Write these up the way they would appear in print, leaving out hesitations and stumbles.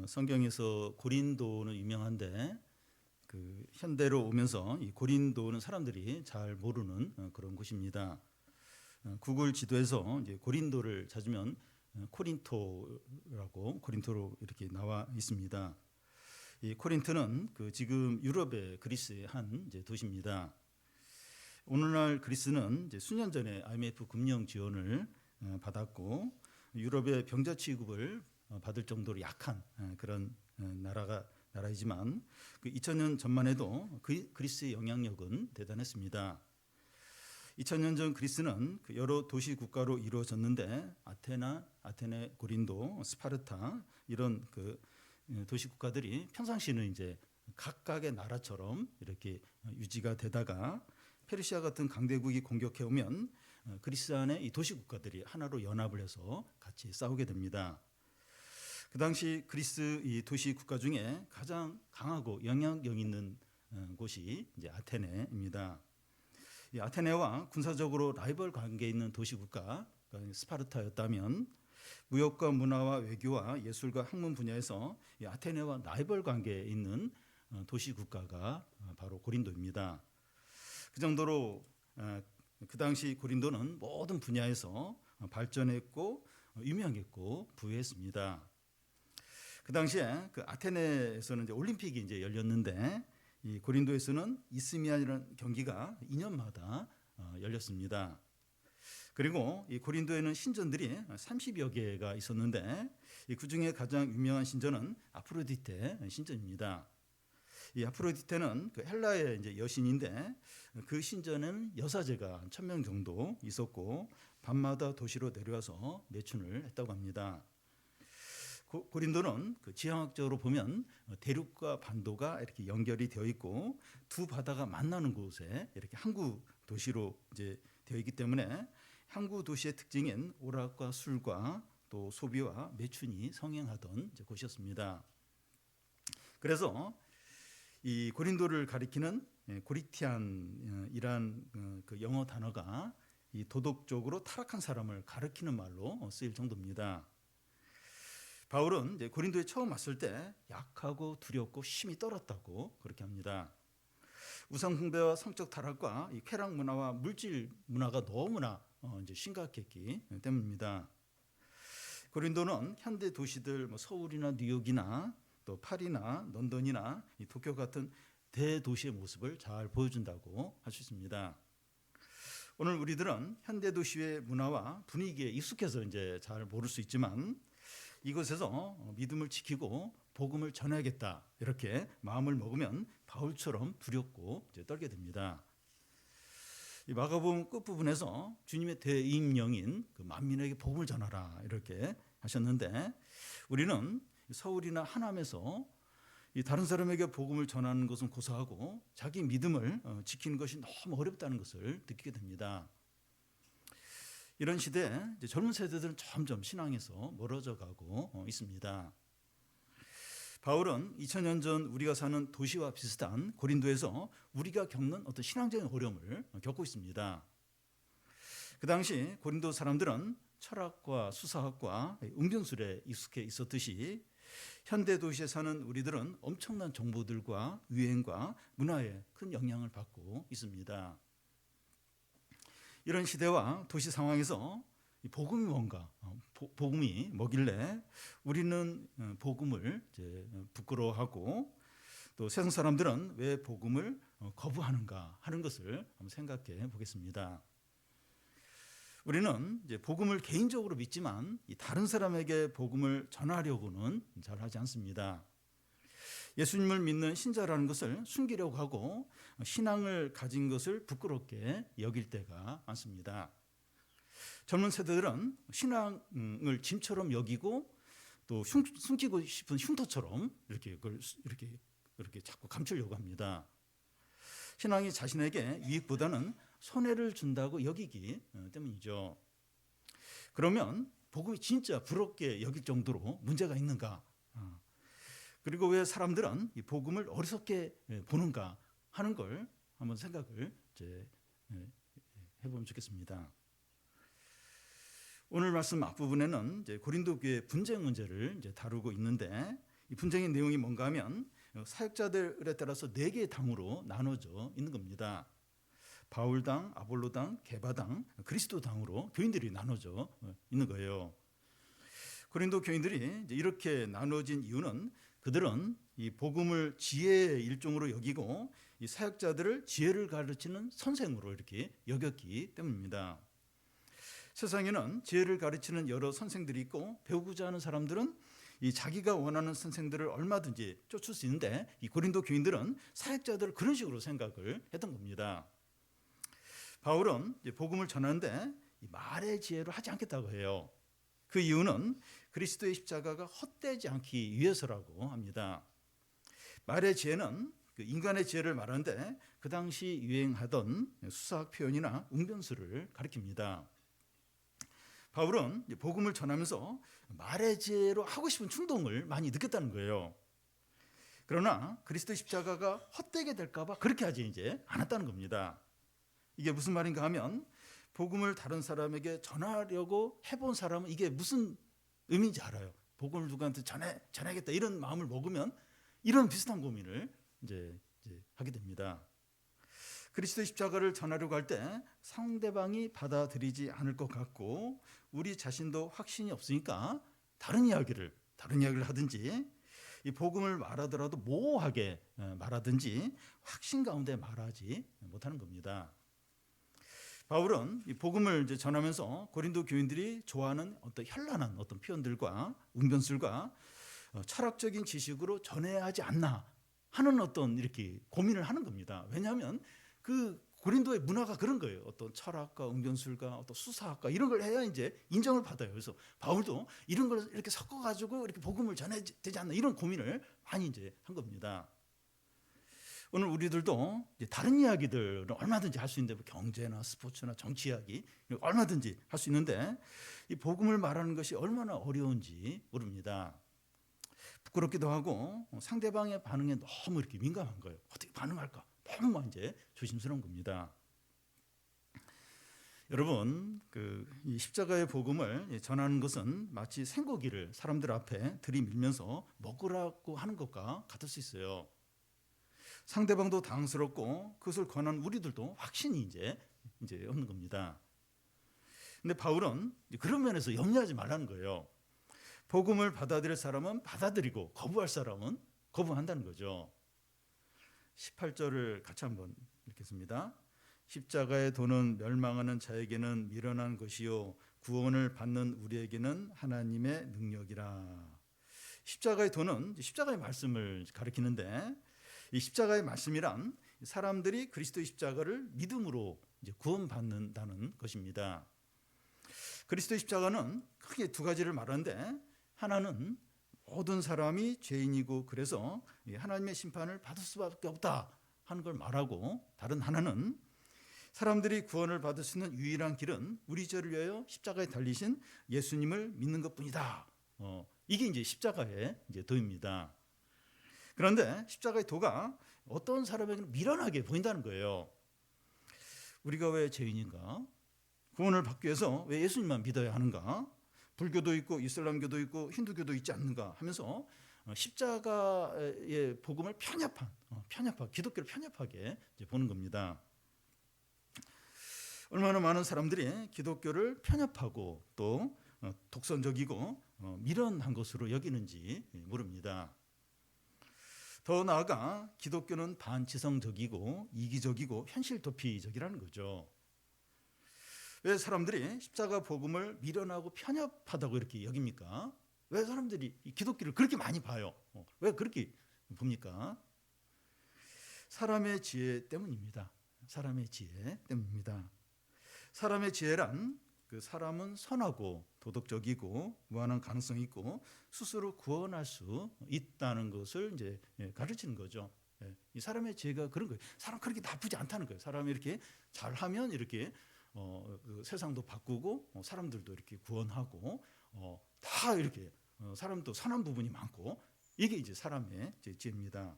성경에서 고린도는 유명한데 그 현대로 오면서 이 고린도는 사람들이 잘 모르는 그런 곳입니다. 구글 지도에서 이제 고린도를 찾으면 코린토로 이렇게 나와 있습니다. 이 코린토는 그 지금 유럽의 그리스의 한 이제 도시입니다. 오늘날 그리스는 이제 수년 전에 IMF 금융 지원을 받았고 유럽의 병자 취급을 받을 정도로 약한 그런 나라이지만 그 2000년 전만 해도 그리스의 영향력은 대단했습니다. 2000년 전 그리스는 그 여러 도시 국가로 이루어졌는데 아테네, 고린도, 스파르타 이런 그 도시 국가들이 평상시는 이제 각각의 나라처럼 이렇게 유지가 되다가 페르시아 같은 강대국이 공격해 오면 그리스 안에 이 도시 국가들이 하나로 연합을 해서 같이 싸우게 됩니다. 그 당시 그리스 이 도시 국가 중에 가장 강하고 영향력 있는 곳이 이제 아테네입니다. 이 아테네와 군사적으로 라이벌 관계에 있는 도시 국가 스파르타였다면 무역과 문화와 외교와 예술과 학문 분야에서 이 아테네와 라이벌 관계에 있는 도시 국가가 바로 고린도입니다. 그 정도로 그 당시 고린도는 모든 분야에서 발전했고 유명했고 부유했습니다. 그 당시에 그 아테네에서는 이제 올림픽이 이제 열렸는데 이 고린도에서는 이스미안이라는 경기가 2년마다 열렸습니다. 그리고 이 고린도에는 신전들이 30여 개가 있었는데 그 중에 가장 유명한 신전은 아프로디테 신전입니다. 이 아프로디테는 그 헬라의 이제 여신인데 그 신전에는 여사제가 1000명 정도 있었고 밤마다 도시로 내려와서 매춘을 했다고 합니다. 고린도는 그 지형학적으로 보면 대륙과 반도가 이렇게 연결이 되어 있고 두 바다가 만나는 곳에 이렇게 항구 도시로 이제 되어 있기 때문에 항구 도시의 특징인 오락과 술과 또 소비와 매춘이 성행하던 곳이었습니다. 그래서 이 고린도를 가리키는 고리티안이란 그 영어 단어가 이 도덕적으로 타락한 사람을 가리키는 말로 쓰일 정도입니다. 바울은 이제 고린도에 처음 왔을 때 약하고 두렵고 힘이 떨었다고 그렇게 합니다. 우상 숭배와 성적 타락과 이 쾌락 문화와 물질 문화가 너무나 이제 심각했기 때문입니다. 고린도는 현대 도시들 서울이나 뉴욕이나 또 파리나 런던이나 이 도쿄 같은 대도시의 모습을 잘 보여준다고 할 수 있습니다. 오늘 우리들은 현대 도시의 문화와 분위기에 익숙해서 이제 잘 모를 수 있지만 이곳에서 믿음을 지키고 복음을 전해야겠다 이렇게 마음을 먹으면 바울처럼 두렵고 이제 떨게 됩니다. 이 마가복음 끝부분에서 주님의 대임령인 그 만민에게 복음을 전하라 이렇게 하셨는데 우리는 서울이나 하남에서 이 다른 사람에게 복음을 전하는 것은 고사하고 자기 믿음을 지키는 것이 너무 어렵다는 것을 느끼게 됩니다. 이런 시대에 이제 젊은 세대들은 점점 신앙에서 멀어져 가고 있습니다. 바울은 2000년 전 우리가 사는 도시와 비슷한 고린도에서 우리가 겪는 어떤 신앙적인 어려움을 겪고 있습니다. 그 당시 고린도 사람들은 철학과 수사학과 응변술에 익숙해 있었듯이 현대 도시에 사는 우리들은 엄청난 정보들과 유행과 문화에 큰 영향을 받고 있습니다. 이런 시대와 도시 상황에서 복음이 뭔가, 복음이 뭐길래 우리는 복음을 이제 부끄러워하고 또 세상 사람들은 왜 복음을 거부하는가 하는 것을 한번 생각해 보겠습니다. 우리는 이제 복음을 개인적으로 믿지만 다른 사람에게 복음을 전하려고는 잘 하지 않습니다. 예수님을 믿는 신자라는 것을 숨기려고 하고 신앙을 가진 것을 부끄럽게 여길 때가 많습니다. 젊은 세대들은 신앙을 짐처럼 여기고 또 숨기고 싶은 흉터처럼 이렇게 자꾸 감추려고 합니다. 신앙이 자신에게 유익보다는 손해를 준다고 여기기 때문이죠. 그러면 복음이 진짜 부럽게 여길 정도로 문제가 있는가? 그리고 왜 사람들은 이 복음을 어리석게 보는가 하는 걸 한번 생각을 이제 해보면 좋겠습니다. 오늘 말씀 앞부분에는 이제 고린도 교회 분쟁 문제를 이제 다루고 있는데 이 분쟁의 내용이 뭔가 하면 사역자들에 따라서 4개의 당으로 나눠져 있는 겁니다. 바울당, 아볼로당, 게바당, 그리스도당으로 교인들이 나눠져 있는 거예요. 고린도 교인들이 이렇게 나눠진 이유는 그들은 이 복음을 지혜의 일종으로 여기고 이 사역자들을 지혜를 가르치는 선생으로 이렇게 여겼기 때문입니다. 세상에는 지혜를 가르치는 여러 선생들이 있고 배우고자 하는 사람들은 이 자기가 원하는 선생들을 얼마든지 쫓을 수 있는데 이 고린도 교인들은 사역자들을 그런 식으로 생각을 했던 겁니다. 바울은 복음을 전하는데 말의 지혜로 하지 않겠다고 해요. 그 이유는 그리스도의 십자가가 헛되지 않기 위해서라고 합니다. 말의 지혜는 인간의 지혜를 말하는데 그 당시 유행하던 수사학 표현이나 웅변수를 가리킵니다. 바울은 복음을 전하면서 말의 지혜로 하고 싶은 충동을 많이 느꼈다는 거예요. 그러나 그리스도의 십자가가 헛되게 될까 봐 그렇게 하지 이제 않았다는 겁니다. 이게 무슨 말인가 하면 복음을 다른 사람에게 전하려고 해본 사람은 이게 무슨 의미인지 알아요. 복음을 누구한테 전해야겠다 이런 마음을 먹으면 이런 비슷한 고민을 이제 하게 됩니다. 그리스도의 십자가를 전하려고 할 때 상대방이 받아들이지 않을 것 같고 우리 자신도 확신이 없으니까 다른 이야기를 하든지 이 복음을 말하더라도 모호하게 말하든지 확신 가운데 말하지 못하는 겁니다. 바울은 이 복음을 이제 전하면서 고린도 교인들이 좋아하는 어떤 현란한 어떤 표현들과 웅변술과 철학적인 지식으로 전해야 하지 않나 하는 어떤 이렇게 고민을 하는 겁니다. 왜냐하면 그 고린도의 문화가 그런 거예요. 어떤 철학과 웅변술과 어떤 수사학과 이런 걸 해야 이제 인정을 받아요. 그래서 바울도 이런 걸 이렇게 섞어가지고 이렇게 복음을 전해야 되지 않나 이런 고민을 많이 이제 한 겁니다. 오늘 우리들도 이제 다른 이야기들은 얼마든지 할 수 있는데 뭐 경제나 스포츠나 정치 이야기 얼마든지 할 수 있는데 이 복음을 말하는 것이 얼마나 어려운지 모릅니다. 부끄럽기도 하고 상대방의 반응에 너무 이렇게 민감한 거예요. 어떻게 반응할까? 너무 이제 조심스러운 겁니다. 여러분, 이 십자가의 복음을 전하는 것은 마치 생고기를 사람들 앞에 들이밀면서 먹으라고 하는 것과 같을 수 있어요. 상대방도 당스럽고 그것을 권한 우리들도 확신이 이제 없는 겁니다. 근데 바울은 그런 면에서 염려하지 말라는 거예요. 복음을 받아들일 사람은 받아들이고 거부할 사람은 거부한다는 거죠. 18절을 같이 한번 읽겠습니다. 십자가의 도는 멸망하는 자에게는 미련한 것이요 구원을 받는 우리에게는 하나님의 능력이라. 십자가의 도는 십자가의 말씀을 가리키는데 이 십자가의 말씀이란 사람들이 그리스도의 십자가를 믿음으로 이제 구원받는다는 것입니다. 그리스도의 십자가는 크게 2가지를 말하는데 하나는 모든 사람이 죄인이고 그래서 하나님의 심판을 받을 수밖에 없다 하는 걸 말하고 다른 하나는 사람들이 구원을 받을 수 있는 유일한 길은 우리 죄를 위하여 십자가에 달리신 예수님을 믿는 것뿐이다. 이게 이제 십자가의 이제 도입니다. 그런데 십자가의 도가 어떤 사람에게는 미련하게 보인다는 거예요. 우리가 왜 죄인인가? 구원을 받기 위해서 왜 예수님만 믿어야 하는가? 불교도 있고 이슬람교도 있고 힌두교도 있지 않는가 하면서 십자가의 복음을 편협하게 기독교를 편협하게 보는 겁니다. 얼마나 많은 사람들이 기독교를 편협하고 또 독선적이고 미련한 것으로 여기는지 모릅니다. 더 나아가 기독교는 반지성적이고 이기적이고 현실 도피적이라는 거죠. 왜 사람들이 십자가 복음을 미련하고 편협하다고 이렇게 여깁니까? 왜 사람들이 기독교를 그렇게 많이 봐요? 왜 그렇게 봅니까? 사람의 지혜 때문입니다. 사람의 지혜 때문입니다. 사람의 지혜란 그 사람은 선하고 도덕적이고 무한한 가능성이 있고 스스로 구원할 수 있다는 것을 이제 가르치는 거죠. 이 사람의 지혜가 그런 거예요. 사람 그렇게 나쁘지 않다는 거예요. 사람이 이렇게 잘하면 이렇게 그 세상도 바꾸고 사람들도 이렇게 구원하고 다 이렇게 사람도 선한 부분이 많고 이게 이제 사람의 지혜입니다.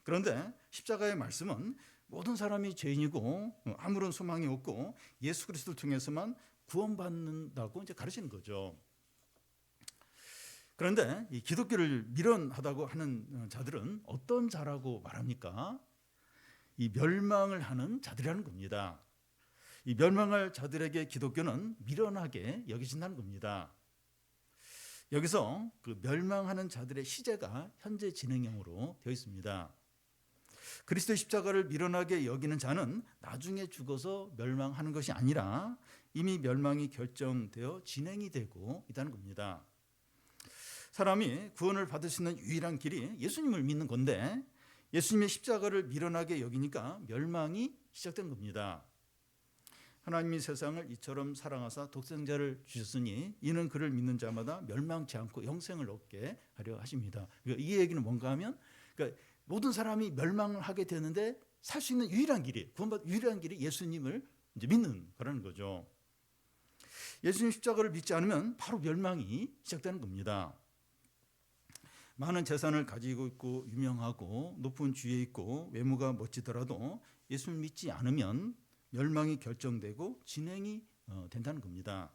그런데 십자가의 말씀은 모든 사람이 죄인이고 아무런 소망이 없고 예수 그리스도를 통해서만 구원받는다고 이제 가르치는 거죠. 그런데 이 기독교를 미련하다고 하는 자들은 어떤 자라고 말합니까? 이 멸망을 하는 자들이라는 겁니다. 이 멸망할 자들에게 기독교는 미련하게 여겨진다는 겁니다. 여기서 그 멸망하는 자들의 시제가 현재 진행형으로 되어 있습니다. 그리스도의 십자가를 미련하게 여기는 자는 나중에 죽어서 멸망하는 것이 아니라 이미 멸망이 결정되어 진행이 되고 있다는 겁니다. 사람이 구원을 받을 수 있는 유일한 길이 예수님을 믿는 건데 예수님의 십자가를 미련하게 여기니까 멸망이 시작된 겁니다. 하나님이 세상을 이처럼 사랑하사 독생자를 주셨으니 이는 그를 믿는 자마다 멸망치 않고 영생을 얻게 하려 하십니다. 이 얘기는 뭔가 하면 모든 사람이 멸망을 하게 되는데 살 수 있는 유일한 길이, 구원받을 유일한 길이 예수님을 이제 믿는 거라는 거죠. 예수님 십자가를 믿지 않으면 바로 멸망이 시작되는 겁니다. 많은 재산을 가지고 있고 유명하고 높은 주위에 있고 외모가 멋지더라도 예수를 믿지 않으면 멸망이 결정되고 진행이 된다는 겁니다.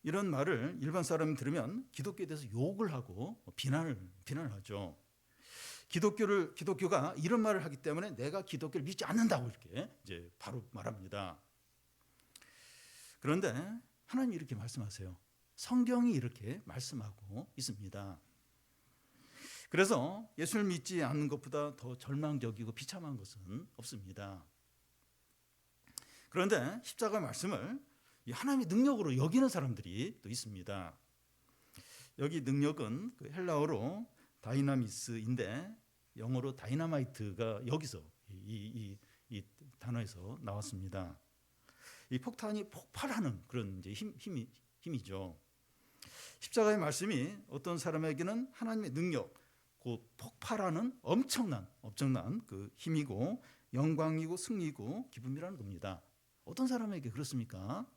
이런 말을 일반 사람이 들으면 기독교에 대해서 욕을 하고 비난을 하죠. 기독교가 이런 말을 하기 때문에 내가 기독교를 믿지 않는다고 이렇게 이제 바로 말합니다. 그런데 하나님이 이렇게 말씀하세요. 성경이 이렇게 말씀하고 있습니다. 그래서 예수를 믿지 않는 것보다 더 절망적이고 비참한 것은 없습니다. 그런데 십자가 말씀을 하나님의 능력으로 여기는 사람들이 또 있습니다. 여기 능력은 그 헬라어로 다이나미스인데 영어로 다이나마이트가 여기서 이 단어에서 나왔습니다. 이 폭탄이 폭발하는 그런 이제 힘이죠. 십자가의 말씀이 어떤 사람에게는 하나님의 능력, 곧 폭발하는 엄청난 그 힘이고 영광이고 승리고 기쁨이라는 겁니다. 어떤 사람에게 그렇습니까?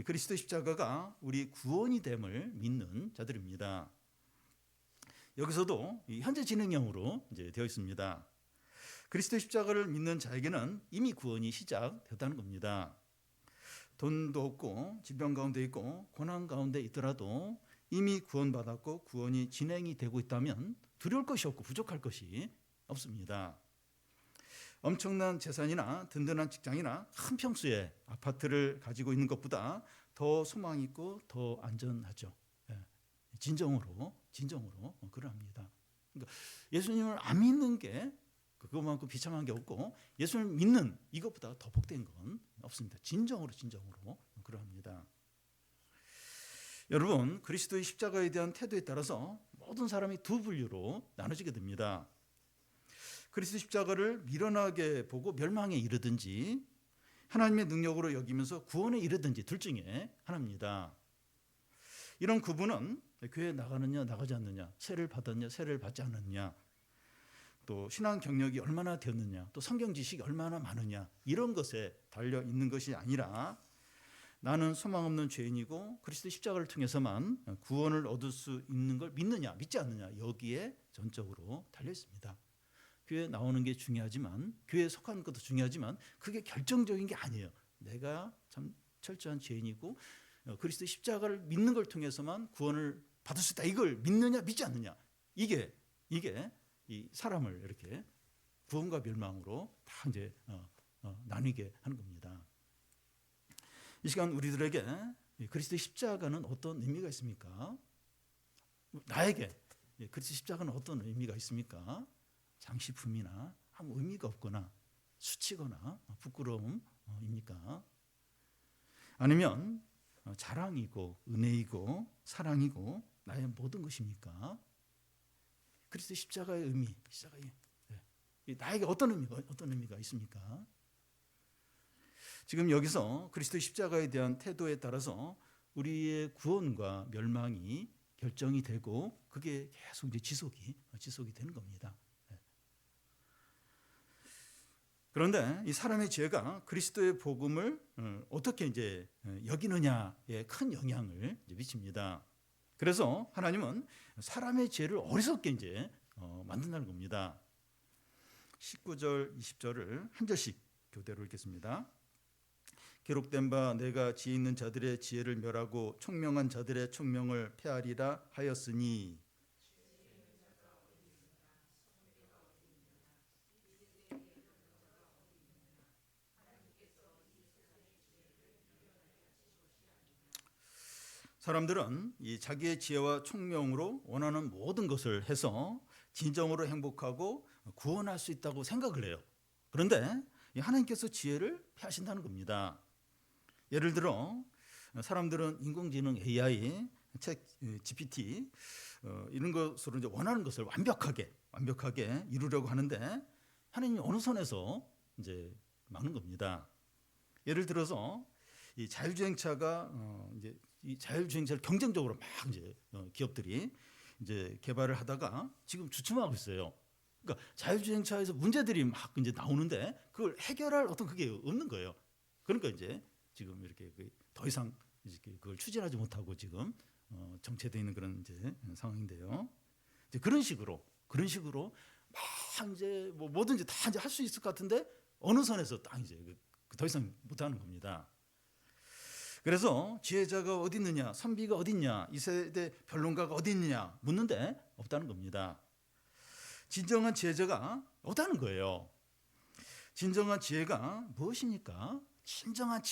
그리스도 십자가가 우리 구원이 됨을 믿는 자들입니다. 여기서도 현재 진행형으로 이제 되어 있습니다. 그리스도 십자가를 믿는 자에게는 이미 구원이 시작됐다는 겁니다. 돈도 없고 질병 가운데 있고 고난 가운데 있더라도 이미 구원받았고 구원이 진행이 되고 있다면 두려울 것이 없고 부족할 것이 없습니다. 엄청난 재산이나 든든한 직장이나 큰 평수의 아파트를 가지고 있는 것보다 더 소망 있고 더 안전하죠. 진정으로 그러합니다. 그러니까 예수님을 안 믿는 게 그것만큼 비참한 게 없고 예수를 믿는 이것보다 더 복된 건 없습니다. 진정으로 그러합니다. 여러분, 그리스도의 십자가에 대한 태도에 따라서 모든 사람이 두 분류로 나눠지게 됩니다. 그리스도 십자가를 미련하게 보고 멸망에 이르든지 하나님의 능력으로 여기면서 구원에 이르든지 둘 중에 하나입니다. 이런 구분은 교회에 나가느냐 나가지 않느냐, 세례를 받았냐 세례를 받지 않느냐, 또 신앙 경력이 얼마나 되었느냐, 또 성경 지식이 얼마나 많으냐, 이런 것에 달려 있는 것이 아니라 나는 소망 없는 죄인이고 그리스도 십자가를 통해서만 구원을 얻을 수 있는 걸 믿느냐 믿지 않느냐, 여기에 전적으로 달려 있습니다. 교회에 나오는 게 중요하지만, 교회에 속하는 것도 중요하지만 그게 결정적인 게 아니에요. 내가 참 철저한 죄인이고 그리스도 십자가를 믿는 걸 통해서만 구원을 받을 수 있다, 이걸 믿느냐 믿지 않느냐, 이게 이 사람을 이렇게 구원과 멸망으로 다 이제 나뉘게 하는 겁니다. 이 시간 우리들에게 그리스도의 십자가는 어떤 의미가 있습니까? 나에게 그리스도의 십자가는 어떤 의미가 있습니까? 장식품이나 아무 의미가 없거나 수치거나 부끄러움입니까? 아니면 자랑이고 은혜이고 사랑이고 나의 모든 것입니까? 그리스도 십자가의 의미, 나에게 어떤 의미가 있습니까? 지금 여기서 그리스도 십자가에 대한 태도에 따라서 우리의 구원과 멸망이 결정이 되고 그게 계속 이제 지속이 되는 겁니다. 그런데 이 사람의 죄가 그리스도의 복음을 어떻게 이제 여기느냐에 큰 영향을 미칩니다. 그래서 하나님은 사람의 죄를 어리석게 이제 만든다는 겁니다. 19절, 20절을 한 절씩 교대로 읽겠습니다. 기록된 바 내가 지혜 있는 자들의 지혜를 멸하고 총명한 자들의 총명을 폐하리라 하였으니. 사람들은 이 자기의 지혜와 총명으로 원하는 모든 것을 해서 진정으로 행복하고 구원할 수 있다고 생각을 해요. 그런데 하나님께서 지혜를 폐하신다는 겁니다. 예를 들어 사람들은 인공지능 AI, 챗 GPT 이런 것으로 이제 원하는 것을 완벽하게 이루려고 하는데 하나님이 어느 선에서 이제 막는 겁니다. 예를 들어서 이 자율주행차가 이제 이 자율주행차를 경쟁적으로 막 이제 기업들이 이제 개발을 하다가 지금 주춤하고 있어요. 그러니까 자율주행차에서 문제들이 막 이제 나오는데 그걸 해결할 어떤 그게 없는 거예요. 그러니까 이제 지금 이렇게 더 이상 이렇게 그걸 추진하지 못하고 지금 정체되어 있는 그런 이제 상황인데요. 이제 그런 식으로 막 이제 뭐 뭐든지 다 이제 할 수 있을 것 같은데 어느 선에서 딱 이제 더 이상 못하는 겁니다. 그래서 지혜자가 어디 있느냐, 선비가 어디 있냐, 이 세대 변론가가 어디 있느냐 묻는데 없다는 겁니다. 진정한 지혜자가 없다는 거예요. 진정한 지혜가 무엇입니까? 진정한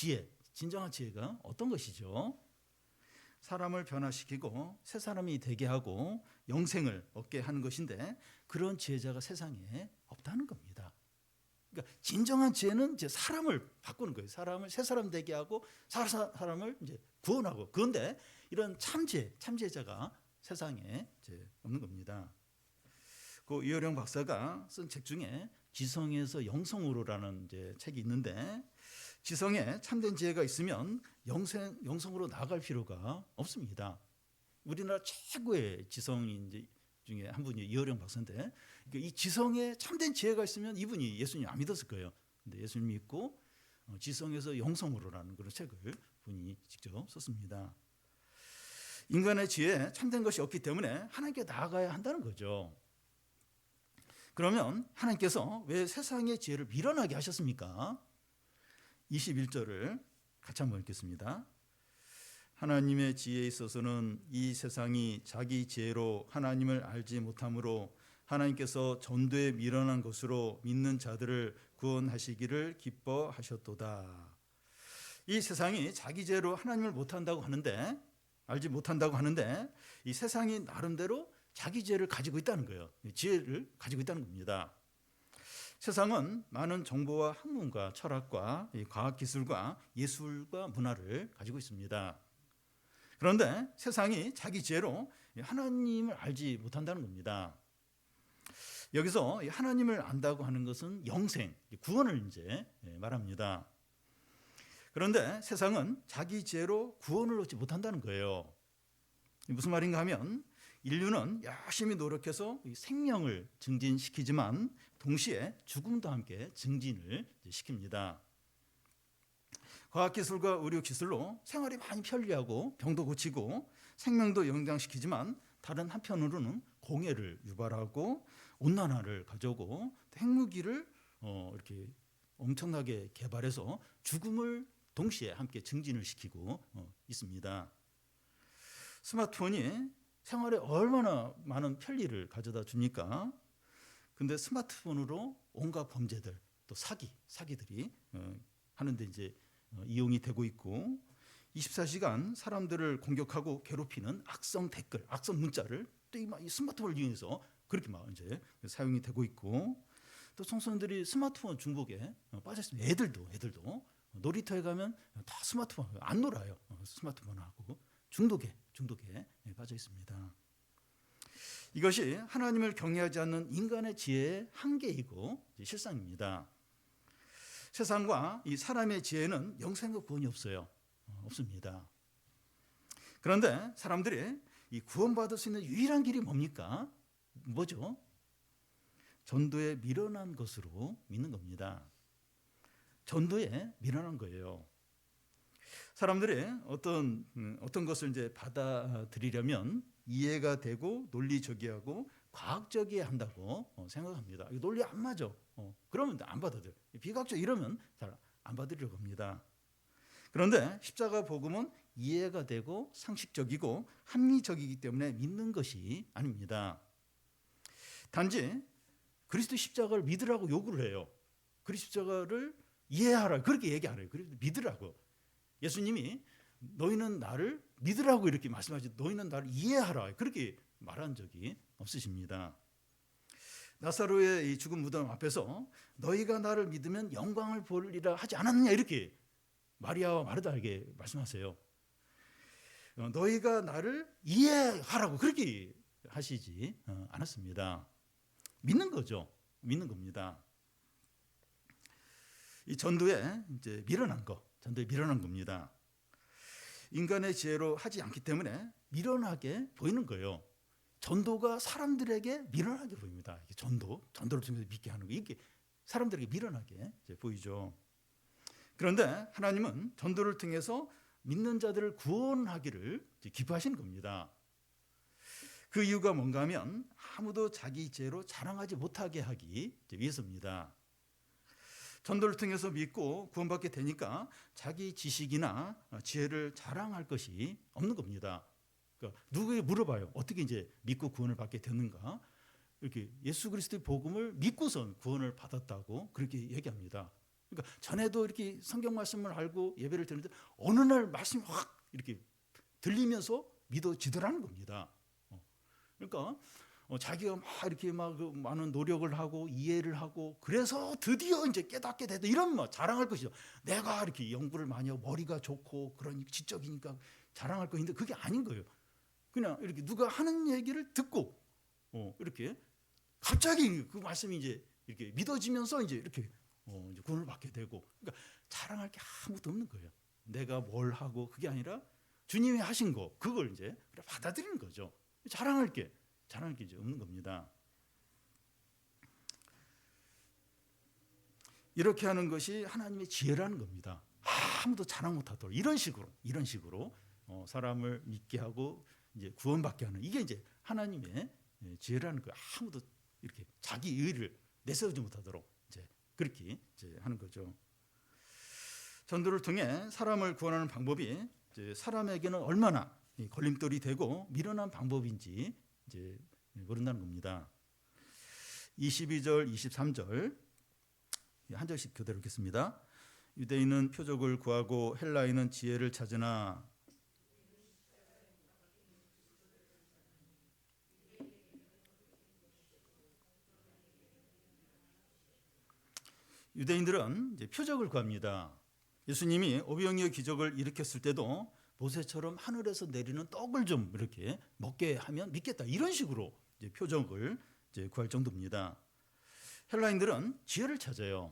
지혜가 어떤 것이죠? 사람을 변화시키고 새 사람이 되게 하고 영생을 얻게 하는 것인데 그런 지혜자가 세상에 없다는 겁니다. 그러니까 진정한 지혜는 이제 사람을 바꾸는 거예요. 사람을 새 사람 되게 하고 사람을 이제 구원하고. 그런데 이런 참지혜자가 세상에 이제 없는 겁니다. 그 이어령 박사가 쓴 책 중에 지성에서 영성으로라는 이제 책이 있는데 지성에 참된 지혜가 있으면 영성으로 나아갈 필요가 없습니다. 우리나라 최고의 지성인 이제 중에 한 분이 이어령 박사인데 그러니까 이 지성에 참된 지혜가 있으면 이분이 예수님 안 믿었을 거예요. 근데 예수님 믿고 지성에서 영성으로라는 그런 책을 분이 직접 썼습니다. 인간의 지혜에 참된 것이 없기 때문에 하나님께 나아가야 한다는 거죠. 그러면 하나님께서 왜 세상의 지혜를 밀어나게 하셨습니까? 21절을 같이 한번 읽겠습니다. 하나님의 지혜에 있어서는 이 세상이 자기 지혜로 하나님을 알지 못하므로 하나님께서 전도에 미련한 것으로 믿는 자들을 구원하시기를 기뻐하셨도다. 이 세상이 자기 지혜로 하나님을 알지 못한다고 하는데 이 세상이 나름대로 자기 지혜를 가지고 있다는 거예요. 지혜를 가지고 있다는 겁니다. 세상은 많은 정보와 학문과 철학과 과학기술과 예술과 문화를 가지고 있습니다. 그런데 세상이 자기 지혜로 하나님을 알지 못한다는 겁니다. 여기서 하나님을 안다고 하는 것은 영생, 구원을 이제 말합니다. 그런데 세상은 자기 지혜로 구원을 얻지 못한다는 거예요. 무슨 말인가 하면 인류는 열심히 노력해서 생명을 증진시키지만 동시에 죽음도 함께 증진을 시킵니다. 과학기술과 의료기술로 생활이 많이 편리하고 병도 고치고 생명도 영장시키지만 다른 한편으로는 공해를 유발하고 온난화를 가져오고 핵무기를 이렇게 엄청나게 개발해서 죽음을 동시에 함께 증진을 시키고 있습니다. 스마트폰이 생활에 얼마나 많은 편리를 가져다 줍니까? 근데 스마트폰으로 온갖 범죄들 또 사기들이 하는데 이제 이용이 되고 있고 24시간 사람들을 공격하고 괴롭히는 악성 댓글, 악성 문자를 또 이 스마트폰을 이용해서 그렇게 막 이제 사용이 되고 있고 또 청소년들이 스마트폰 중독에 빠져 있습니다. 애들도 놀이터에 가면 다 스마트폰 안 놀아요. 스마트폰하고 중독에 빠져 있습니다. 이것이 하나님을 경외하지 않는 인간의 지혜의 한계이고 실상입니다. 세상과 이 사람의 지혜는 영생과 구원이 없습니다. 그런데 사람들이 이 구원받을 수 있는 유일한 길이 뭡니까? 뭐죠? 전도에 미련한 것으로 믿는 겁니다. 전도에 미련한 거예요. 사람들이 어떤 것을 이제 받아들이려면 이해가 되고 논리적이하고 과학적이어야 한다고 생각합니다. 논리 안 맞아. 그러면 안 받아들여요. 비과학적 이러면 잘 안 받으려고 합니다. 그런데 십자가 복음은 이해가 되고 상식적이고 합리적이기 때문에 믿는 것이 아닙니다. 단지 그리스도 십자가를 믿으라고 요구를 해요. 그리스도 십자가를 이해하라 그렇게 얘기하래요. 그래서 믿으라고. 예수님이 너희는 나를 믿으라고 이렇게 말씀하지 너희는 나를 이해하라 그렇게 말한 적이 없으십니다. 나사로의 이 죽은 무덤 앞에서 너희가 나를 믿으면 영광을 보리라 하지 않았느냐 이렇게 마리아와 마르다에게 말씀하세요. 너희가 나를 이해하라고 그렇게 하시지 않았습니다. 믿는 거죠. 믿는 겁니다. 이 전도에 이제 밀어난 겁니다. 인간의 지혜로 하지 않기 때문에 미련하게 보이는 거예요. 전도가 사람들에게 미련하게 보입니다. 전도를 통해서 믿게 하는 거 이게 사람들에게 미련하게 보이죠. 그런데 하나님은 전도를 통해서 믿는 자들을 구원하기를 기뻐하시는 겁니다. 그 이유가 뭔가 하면 아무도 자기 지혜로 자랑하지 못하게 하기 위해서입니다. 전도를 통해서 믿고 구원받게 되니까 자기 지식이나 지혜를 자랑할 것이 없는 겁니다. 그러니까 누구에게 물어봐요. 어떻게 이제 믿고 구원을 받게 됐는가? 이렇게 예수 그리스도의 복음을 믿고선 구원을 받았다고 그렇게 얘기합니다. 그러니까 전에도 이렇게 성경 말씀을 알고 예배를 드리는데 어느 날 말씀이 확 이렇게 들리면서 믿어지더라는 겁니다. 그러니까 자기가 막 이렇게 막 많은 노력을 하고 이해를 하고 그래서 드디어 이제 깨닫게 됐다 이런 자랑할 것이죠. 내가 이렇게 연구를 많이 하고 머리가 좋고 그런 지적이니까 자랑할 것인데 그게 아닌 거예요. 그냥 이렇게 누가 하는 얘기를 듣고 이렇게 갑자기 그 말씀이 이제 이렇게 믿어지면서 이제 이렇게 이제 구원을 받게 되고 그러니까 자랑할 게 아무것도 없는 거예요. 내가 뭘 하고 그게 아니라 주님이 하신 거 그걸 이제 받아들이는 거죠. 자랑할 게 이제 없는 겁니다. 이렇게 하는 것이 하나님의 지혜라는 겁니다. 아무도 자랑 못하도록 이런 식으로 사람을 믿게 하고 이제 구원받게 하는 이게 이제 하나님의 지혜라는 거예요. 아무도 이렇게 자기 의를 내세우지 못하도록 이제 그렇게 이제 하는 거죠. 전도를 통해 사람을 구원하는 방법이 이제 사람에게는 얼마나 걸림돌이 되고 미련한 방법인지 이제 모른다는 겁니다. 22절, 23절 한 절씩 교대로 읽겠습니다. 유대인은 표적을 구하고 헬라인은 지혜를 찾으나 유대인들은 이제 표적을 구합니다. 예수님이 오병이어 기적을 일으켰을 때도 모세처럼 하늘에서 내리는 떡을 좀 이렇게 먹게 하면 믿겠다 이런 식으로 이제 표적을 이제 구할 정도입니다. 헬라인들은 지혜를 찾아요.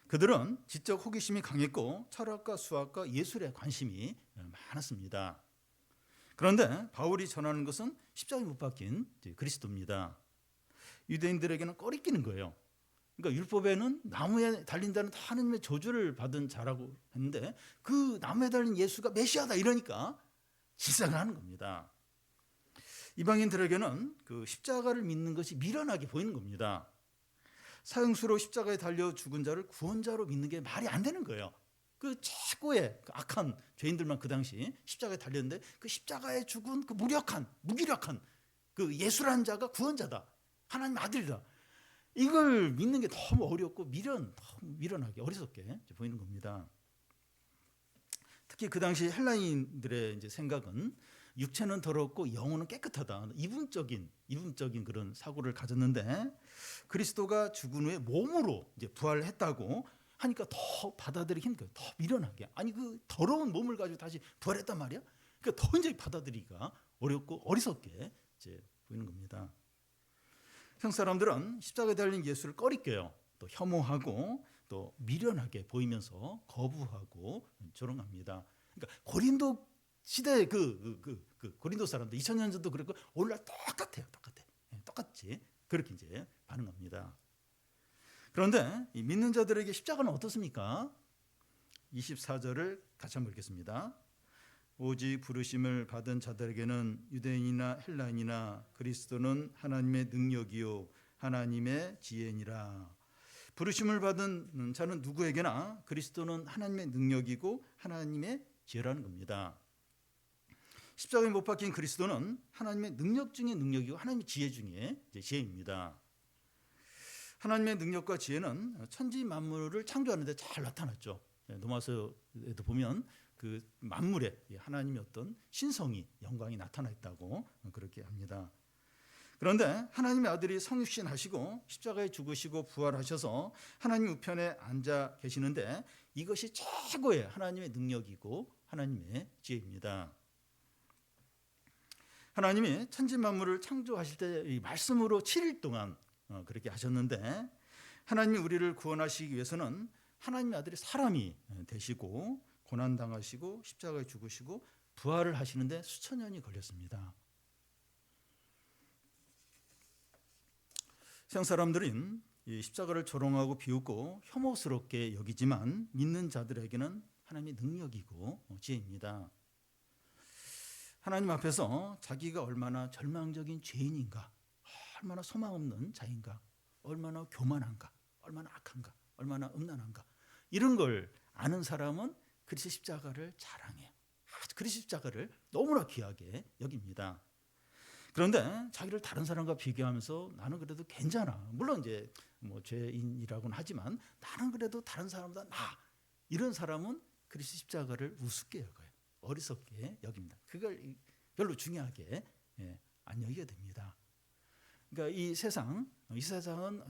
그들은 지적 호기심이 강했고 철학과 수학과 예술에 관심이 많았습니다. 그런데 바울이 전하는 것은 십자가에 못 박힌 그리스도입니다. 유대인들에게는 꺼리끼는 거예요. 그러니까 율법에는 나무에 달린다는 하나님의 저주를 받은 자라고 했는데 그 나무에 달린 예수가 메시아다 이러니까 실상을 하는 겁니다. 이방인들에게는 그 십자가를 믿는 것이 미련하게 보이는 겁니다. 사형수로 십자가에 달려 죽은 자를 구원자로 믿는 게 말이 안 되는 거예요. 그 최고의 악한 죄인들만 그 당시 십자가에 달렸는데 그 십자가에 죽은 그 무기력한 그 예수라는 자가 구원자다. 하나님 아들이다. 이걸 믿는 게 너무 어렵고 너무 미련하게 어리석게 보이는 겁니다. 특히 그 당시 헬라인들의 이제 생각은 육체는 더럽고 영혼은 깨끗하다. 이분적인 그런 사고를 가졌는데 그리스도가 죽은 후에 몸으로 이제 부활했다고 하니까 더 받아들이기 힘들어요. 더 미련하게. 아니 그 더러운 몸을 가지고 다시 부활했단 말이야? 그러니까 더 이제 받아들이기가 어렵고 어리석게 이제 보이는 겁니다. 형 사람들은 십자가에 달린 예수를 꺼리껴요. 또 혐오하고 또 미련하게 보이면서 거부하고 조롱합니다. 그러니까 고린도 시대 그 고린도 사람들 2000년 전도 그랬고 오늘날 똑같아요. 똑같이 그렇게 이제 반응합니다. 그런데 이 믿는 자들에게 십자가는 어떻습니까? 24절을 같이 한번 읽겠습니다. 오직 부르심을 받은 자들에게는 유대인이나 헬라인이나 그리스도는 하나님의 능력이요 하나님의 지혜니라. 부르심을 받은 자는 누구에게나 그리스도는 하나님의 능력이고 하나님의 지혜라는 겁니다. 십자가에 못 박힌 그리스도는 하나님의 능력 중에 능력이고 하나님의 지혜 중에 지혜입니다. 하나님의 능력과 지혜는 천지 만물을 창조하는 데 잘 나타났죠. 로마서에도 보면 그 만물에 하나님의 어떤 신성이 영광이 나타나 있다고 그렇게 합니다. 그런데 하나님의 아들이 성육신 하시고 십자가에 죽으시고 부활하셔서 하나님 우편에 앉아 계시는데 이것이 최고의 하나님의 능력이고 하나님의 지혜입니다. 하나님이 천지 만물을 창조하실 때 이 말씀으로 7일 동안 그렇게 하셨는데 하나님이 우리를 구원하시기 위해서는 하나님의 아들이 사람이 되시고 고난당하시고 십자가에 죽으시고 부활을 하시는데 수천 년이 걸렸습니다. 세상 사람들은 이 십자가를 조롱하고 비웃고 혐오스럽게 여기지만 믿는 자들에게는 하나님의 능력이고 지혜입니다. 하나님 앞에서 자기가 얼마나 절망적인 죄인인가, 얼마나 소망 없는 자인가, 얼마나 교만한가, 얼마나 악한가, 얼마나 음란한가 이런 걸 아는 사람은 그리스도 십자가를 자랑해요. 그리스도 십자가를 너무나 귀하게 여깁니다. 그런데 자기를 다른 사람과 비교하면서 나는 그래도 괜찮아. 물론 이제 뭐 죄인이라고는 하지만 나는 그래도 다른 사람보다 나아. 이런 사람은 그리스도 십자가를 우습게 여겨요. 어리석게 여깁니다. 그걸 별로 중요하게 안 여기게 됩니다. 그러니까 이 세상은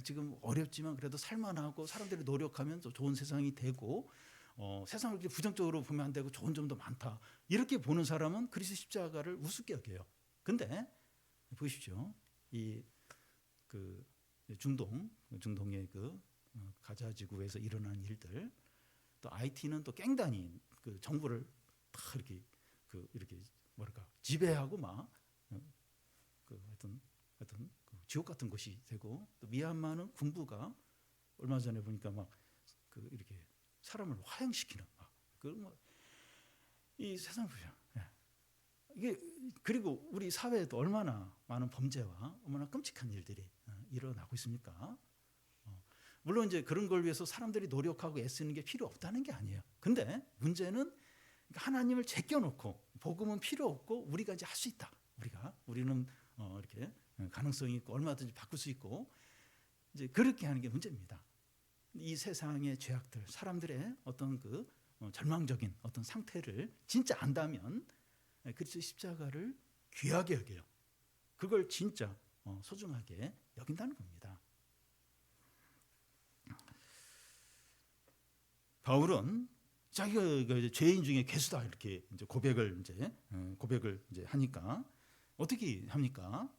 지금 어렵지만 그래도 살만하고 사람들이 노력하면 또 좋은 세상이 되고 세상을 이렇게 부정적으로 보면 안 되고 좋은 점도 많다. 이렇게 보는 사람은 그리스도 십자가를 우습게 여겨요. 근데 보십시오. 그 중동의 그 가자 지구에서 일어난 일들, 또 IT는 또 깽단이 그 정부를 다 이렇게 뭐랄까 지배하고 막 하여튼 그 지옥 같은 곳이 되고, 또 미얀마는 군부가 얼마 전에 보니까 막 이렇게 사람을 화형시키는 이 세상 보죠. 이게 그리고 우리 사회에도 얼마나 많은 범죄와 얼마나 끔찍한 일들이 일어나고 있습니까? 물론 이제 그런 걸 위해서 사람들이 노력하고 애쓰는 게 필요 없다는 게 아니에요. 근데 문제는 하나님을 제껴놓고 복음은 필요 없고 우리가 이제 할 수 있다. 우리는 이렇게 가능성이 있고 얼마든지 바꿀 수 있고 이제 그렇게 하는 게 문제입니다. 이 세상의 죄악들, 사람들의 어떤 그 절망적인 어떤 상태를 진짜 안다면 그리스도 십자가를 귀하게 여겨요. 그걸 진짜 소중하게 여긴다는 겁니다. 바울은 자기가 죄인 중에 괴수다 이렇게 이제 고백을 하니까 어떻게 합니까?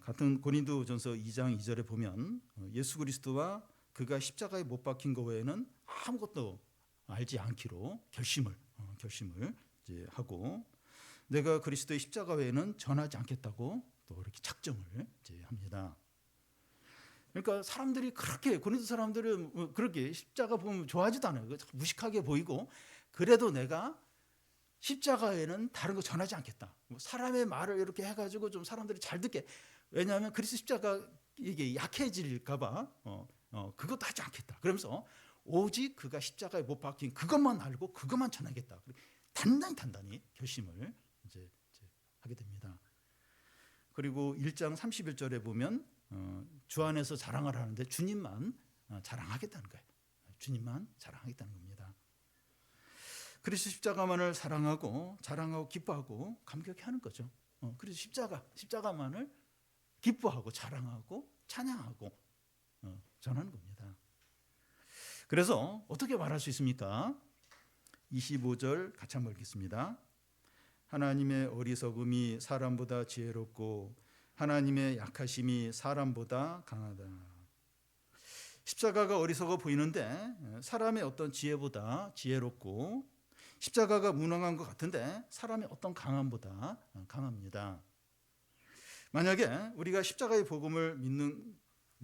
같은 고린도전서 2장 2절에 보면 예수 그리스도와 그가 십자가에 못 박힌 것 외에는 아무것도 알지 않기로 결심을 이제 하고, 내가 그리스도의 십자가 외에는 전하지 않겠다고 또 이렇게 작정을 이제 합니다. 그러니까 사람들이 그렇게 고린도 사람들은 그렇게 십자가 보면 좋아하지도 않아요. 무식하게 보이고, 그래도 내가 십자가에는 다른 거 전하지 않겠다. 사람의 말을 이렇게 해가지고 좀 사람들이 잘 듣게, 왜냐하면 그리스도 십자가 이게 약해질까봐 그것도 하지 않겠다. 그러면서 오직 그가 십자가에 못 박힌 그것만 알고 그것만 전하겠다. 단단히 결심을 이제 하게 됩니다. 그리고 1장 31절에 보면 주 안에서 자랑을 하는데 주님만 자랑하겠다는 거예요. 주님만 자랑하겠다는 겁니다. 그리스도 십자가만을 사랑하고 자랑하고 기뻐하고 감격해하는 거죠. 그래서 십자가만을 기뻐하고 자랑하고 찬양하고 전하는 겁니다. 그래서 어떻게 말할 수 있습니까? 25절 같이 한번 읽겠습니다. 하나님의 어리석음이 사람보다 지혜롭고 하나님의 약하심이 사람보다 강하다. 십자가가 어리석어 보이는데 사람의 어떤 지혜보다 지혜롭고, 십자가가 무능한 것 같은데 사람의 어떤 강함보다 강합니다. 만약에 우리가 십자가의 복음을 믿는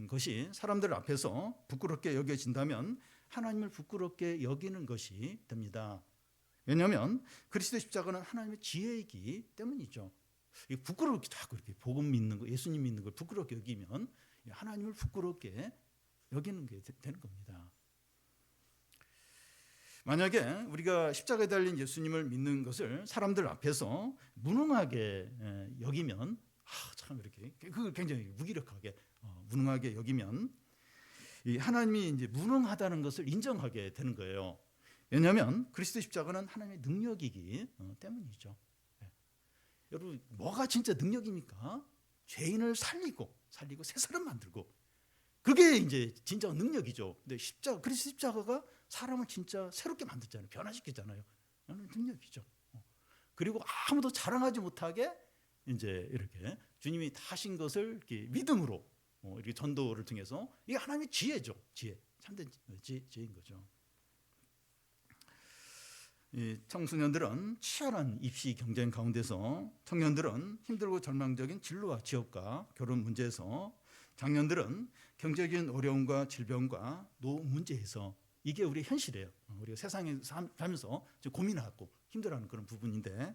것이 사람들 앞에서 부끄럽게 여겨진다면 하나님을 부끄럽게 여기는 것이 됩니다. 왜냐하면 그리스도 십자가는 하나님의 지혜이기 때문이죠. 부끄럽기도 하고, 이렇게 복음 믿는 거, 예수님 믿는 걸 부끄럽게 여기면 하나님을 부끄럽게 여기는 게 되는 겁니다. 만약에 우리가 십자가에 달린 예수님을 믿는 것을 사람들 앞에서 무능하게 여기면 참 이렇게 그걸 굉장히 무기력하게 무능하게 여기면 이 하나님이 이제 무능하다는 것을 인정하게 되는 거예요. 왜냐하면 그리스도 십자가는 하나님의 능력이기 때문이죠. 여러분 뭐가 진짜 능력입니까? 죄인을 살리고 새 사람 만들고 그게 이제 진짜 능력이죠. 근데 그리스도 십자가가 사람을 진짜 새롭게 만들잖아요. 변화시키잖아요. 이는 능력이죠. 그리고 아무도 자랑하지 못하게 이제 이렇게 주님이 다 하신 것을 이렇게 믿음으로 이렇게 전도를 통해서 이게 하나님의 지혜죠. 지혜, 참된 지혜인 거죠. 이 청소년들은 치열한 입시 경쟁 가운데서, 청년들은 힘들고 절망적인 진로와 취업과 결혼 문제에서, 장년들은 경제적인 어려움과 질병과 노후 문제에서, 이게 우리의 현실이에요. 우리가 세상에 살면서 고민하고 힘들어하는 그런 부분인데,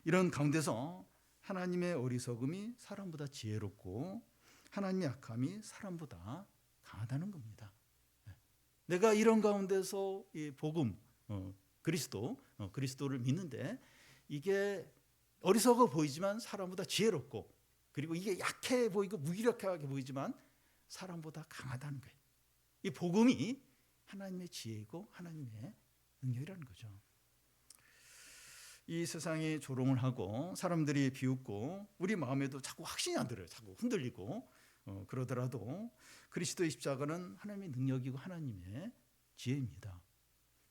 이런 가운데서 하나님의 어리석음이 사람보다 지혜롭고 하나님의 약함이 사람보다 강하다는 겁니다. 내가 이런 가운데서 이 복음, 그리스도를 믿는데 이게 어리석어 보이지만 사람보다 지혜롭고, 그리고 이게 약해 보이고 무기력하게 보이지만 사람보다 강하다는 거예요. 이 복음이 하나님의 지혜이고 하나님의 능력이라는 거죠. 이 세상이 조롱을 하고 사람들이 비웃고 우리 마음에도 자꾸 확신이 안 들어요. 자꾸 흔들리고 그러더라도 그리스도의 십자가는 하나님의 능력이고 하나님의 지혜입니다.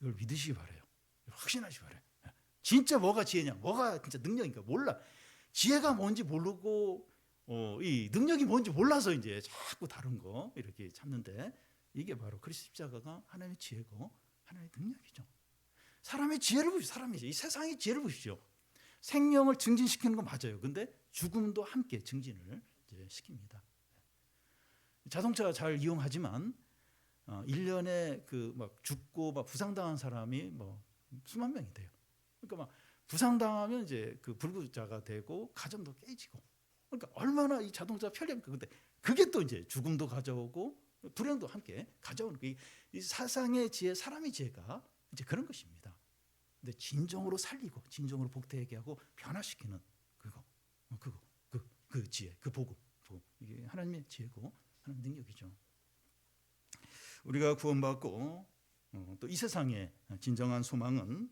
이걸 믿으시기 바라요. 확신하시기 바라요. 진짜 뭐가 지혜냐, 뭐가 진짜 능력인가 몰라. 지혜가 뭔지 모르고 이 능력이 뭔지 몰라서 이제 자꾸 다른 거 이렇게 찾는데, 이게 바로 그리스도 십자가가 하나님의 지혜고 하나님의 능력이죠. 사람의 지혜를 보십시오. 이 세상의 지혜를 보십시오. 생명을 증진시키는 건 맞아요. 근데 죽음도 함께 증진을 이제 시킵니다. 자동차 잘 이용하지만 1년에 그 막 죽고 막 부상당한 사람이 뭐 수만 명이 돼요. 그러니까 막 부상당하면 이제 그 불구자가 되고 가정도 깨지고, 그러니까 얼마나 이 자동차 편리합니까? 근데 그게 또 이제 죽음도 가져오고 불행도 함께 가져오는 이 세상의 지혜, 사람의 지혜가 이제 그런 것입니다. 근데 진정으로 살리고 진정으로 복되게 하고 변화시키는 그 지혜, 그 복음, 이게 하나님의 지혜고 하나님의 능력이죠. 우리가 구원받고 또 이 세상의 진정한 소망은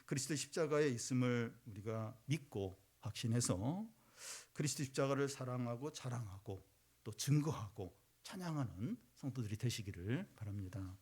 그리스도 십자가에 있음을 우리가 믿고 확신해서 그리스도 십자가를 사랑하고 자랑하고 또 증거하고 찬양하는 성도들이 되시기를 바랍니다.